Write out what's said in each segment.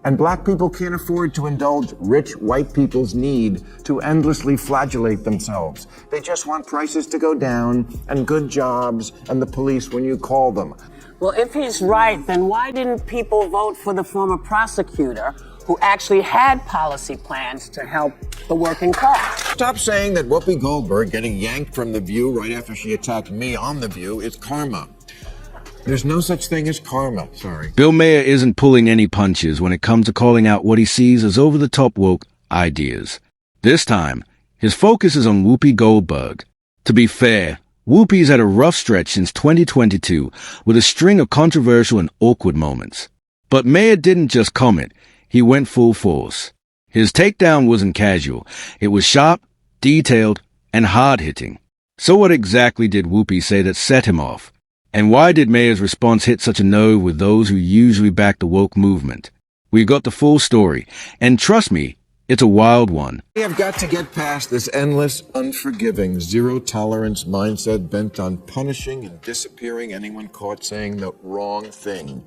And black people can't afford to indulge rich white people's need to endlessly flagellate themselves. They just want prices to go down and good jobs and the police when you call them. Well, if he's right, then why didn't people vote for the former prosecutor who actually had policy plans to help the working class? Stop saying that Whoopi Goldberg getting yanked from The View right after she attacked me on The View is karma. There's no such thing as karma, sorry. Bill Maher isn't pulling any punches when it comes to calling out what he sees as over-the-top woke ideas. This time, his focus is on Whoopi Goldberg. To be fair, Whoopi's had a rough stretch since 2022 with a string of controversial and awkward moments. But Maher didn't just comment, he went full force. His takedown wasn't casual, it was sharp, detailed, and hard-hitting. So what exactly did Whoopi say that set him off? And why did Maher's response hit such a nerve with those who usually back the woke movement? We got the full story, and trust me, it's a wild one. We have got to get past this endless, unforgiving, zero-tolerance mindset bent on punishing and disappearing anyone caught saying the wrong thing.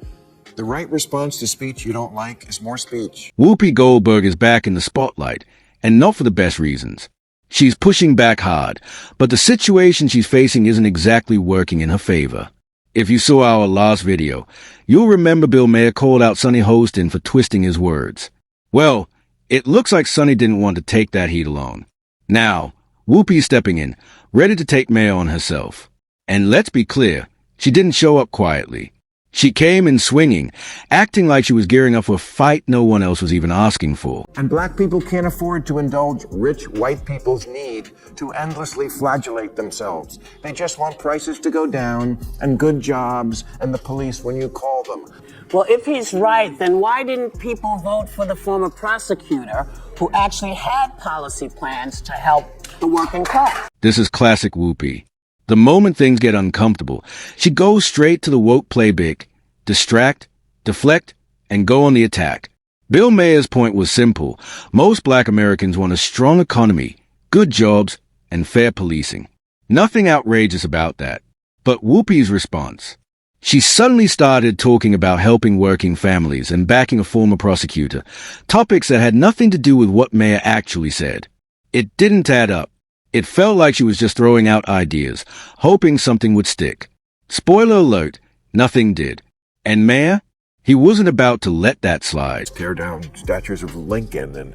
The right response to speech you don't like is more speech. Whoopi Goldberg is back in the spotlight, and not for the best reasons. She's pushing back hard, but the situation she's facing isn't exactly working in her favor. If you saw our last video, you'll remember Bill Maher called out Sunny Hostin for twisting his words. Well, it looks like Sunny didn't want to take that heat alone. Now, Whoopi's stepping in, ready to take Maher on herself. And let's be clear, she didn't show up quietly. She came in swinging, acting like she was gearing up for a fight no one else was even asking for. And black people can't afford to indulge rich white people's need to endlessly flagellate themselves. They just want prices to go down and good jobs and the police when you call them. Well, if he's right, then why didn't people vote for the former prosecutor who actually had policy plans to help the working class? This is classic Whoopi. The moment things get uncomfortable, she goes straight to the woke playbook, distract, deflect, and go on the attack. Bill Maher's point was simple. Most black Americans want a strong economy, good jobs, and fair policing. Nothing outrageous about that. But Whoopi's response. She suddenly started talking about helping working families and backing a former prosecutor, topics that had nothing to do with what Maher actually said. It didn't add up. It felt like she was just throwing out ideas, hoping something would stick. Spoiler alert, nothing did. And Maher? He wasn't about to let that slide. Tear down statues of Lincoln and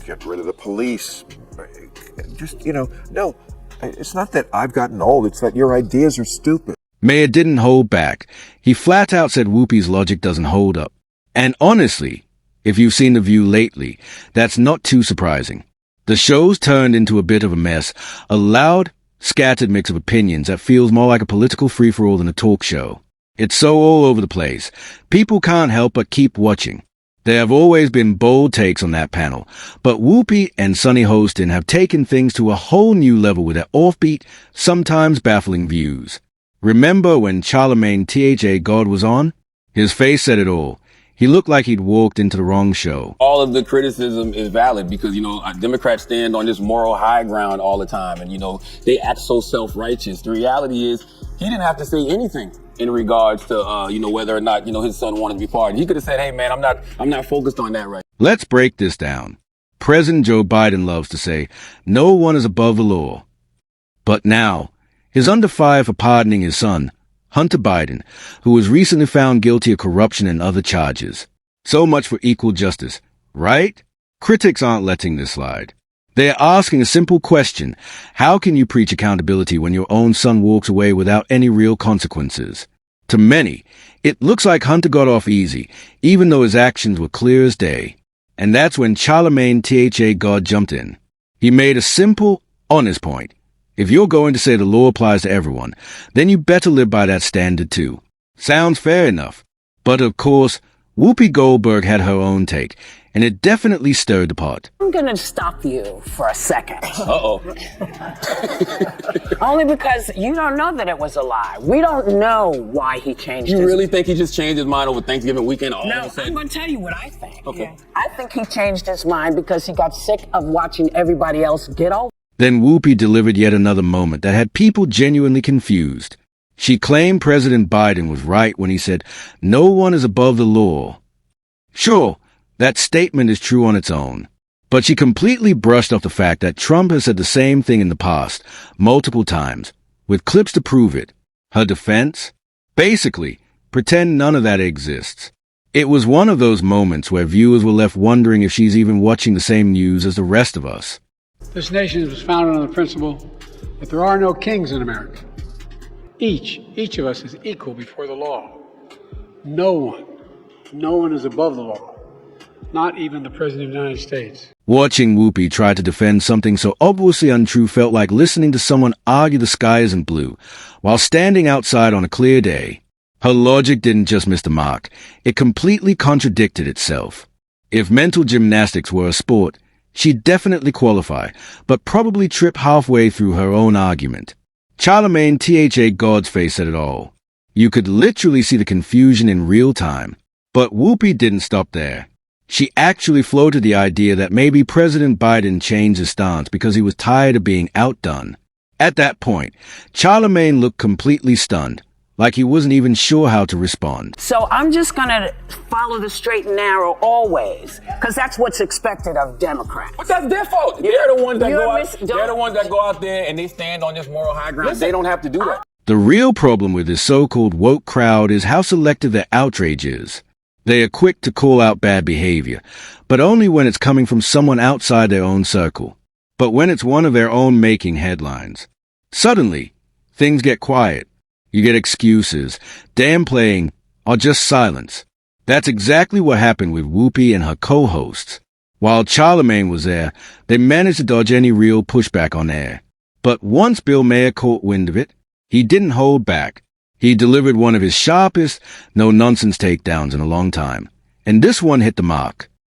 get rid of the police. Just, no, it's not that I've gotten old, it's that your ideas are stupid. Maher didn't hold back. He flat out said Whoopi's logic doesn't hold up. And honestly, if you've seen The View lately, that's not too surprising. The show's turned into a bit of a mess, a loud, scattered mix of opinions that feels more like a political free-for-all than a talk show. It's so all over the place. People can't help but keep watching. There have always been bold takes on that panel, but Whoopi and Sunny Hostin have taken things to a whole new level with their offbeat, sometimes baffling views. Remember when Charlemagne Tha God was on? His face said it all. He looked like he'd walked into the wrong show. All of the criticism is valid because, Democrats stand on this moral high ground all the time and, they act so self-righteous. The reality is he didn't have to say anything in regards to, whether or not, his son wanted to be pardoned. He could have said, hey, man, I'm not focused on that right now. Let's break this down. President Joe Biden loves to say, no one is above the law. But now, he's under fire for pardoning his son, Hunter Biden, who was recently found guilty of corruption and other charges. So much for equal justice, right? Critics aren't letting this slide. They're asking a simple question. How can you preach accountability when your own son walks away without any real consequences? To many, it looks like Hunter got off easy, even though his actions were clear as day. And that's when Charlemagne Tha God jumped in. He made a simple, honest point. If you're going to say the law applies to everyone, then you better live by that standard too. Sounds fair enough. But of course, Whoopi Goldberg had her own take, and it definitely stirred the pot. I'm gonna stop you for a second. Uh-oh. Only because you don't know that it was a lie. We don't know why he changed his mind. You really think he just changed his mind over Thanksgiving weekend all of a sudden? I'm gonna tell you what I think. Okay. I think he changed his mind because he got sick of watching everybody else get over. Then Whoopi delivered yet another moment that had people genuinely confused. She claimed President Biden was right when he said, no one is above the law. Sure, That statement is true on its own. But she completely brushed off the fact that Trump has said the same thing in the past, multiple times, with clips to prove it. Her defense? Basically, pretend none of that exists. It was one of those moments where viewers were left wondering if she's even watching the same news as the rest of us. This nation was founded on the principle that there are no kings in America. Each of us is equal before the law. No one is above the law, not even the President of the United States. Watching Whoopi try to defend something so obviously untrue felt like listening to someone argue the sky isn't blue while standing outside on a clear day. Her logic didn't just miss the mark, it completely contradicted itself. If mental gymnastics were a sport, she'd definitely qualify, but probably trip halfway through her own argument. Charlemagne Tha God's face said it all. You could literally see the confusion in real time. But Whoopi didn't stop there. She actually floated the idea that maybe President Biden changed his stance because he was tired of being outdone. At that point, Charlemagne looked completely stunned, like he wasn't even sure how to respond. So I'm just going to follow the straight and narrow always, because that's what's expected of Democrats. But that's their fault. They're the ones that go out there and they stand on this moral high ground. They don't have to do that. The real problem with this so-called woke crowd is how selective their outrage is. They are quick to call out bad behavior, but only when it's coming from someone outside their own circle. But when it's one of their own making headlines, suddenly, things get quiet. You get excuses, downplaying, or just silence. That's exactly what happened with Whoopi and her co-hosts. While Charlemagne was there, they managed to dodge any real pushback on air. But once Bill Maher caught wind of it, he didn't hold back. He delivered one of his sharpest, no-nonsense takedowns in a long time. And this one hit the mark.